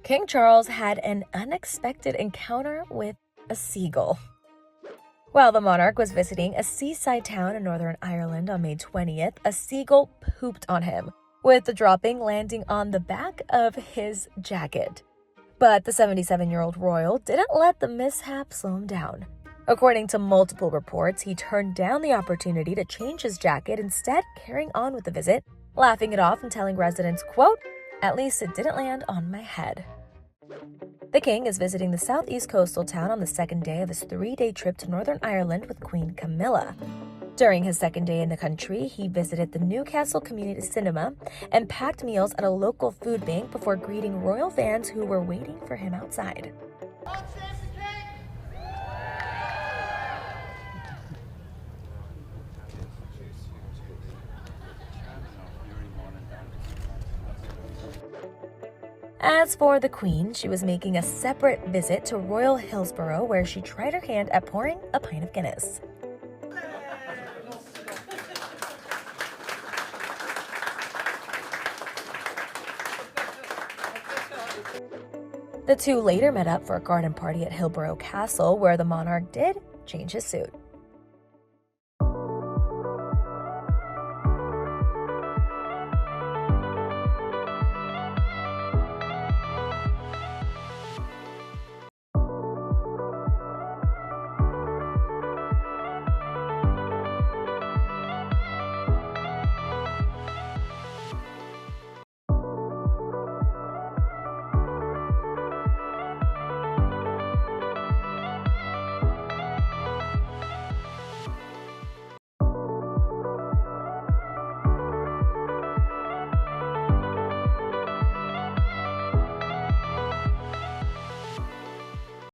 King Charles had an unexpected encounter with a seagull. While the monarch was visiting a seaside town in Northern Ireland on May 20th, a seagull pooped on him, with the dropping landing on the back of his jacket. But the 77-year-old royal didn't let the mishap slow him down. According to multiple reports, he turned down the opportunity to change his jacket, instead carrying on with the visit, laughing it off and telling residents, quote, "At least it didn't land on my head." The king is visiting the southeast coastal town on the second day of his 3-day trip to Northern Ireland with Queen Camilla. During his second day in the country, he visited the Newcastle Community Cinema and packed meals at a local food bank before greeting royal fans who were waiting for him outside. As for the Queen, she was making a separate visit to Royal Hillsborough, where she tried her hand at pouring a pint of Guinness. The two later met up for a garden party at Hillsborough Castle, where the monarch did change his suit.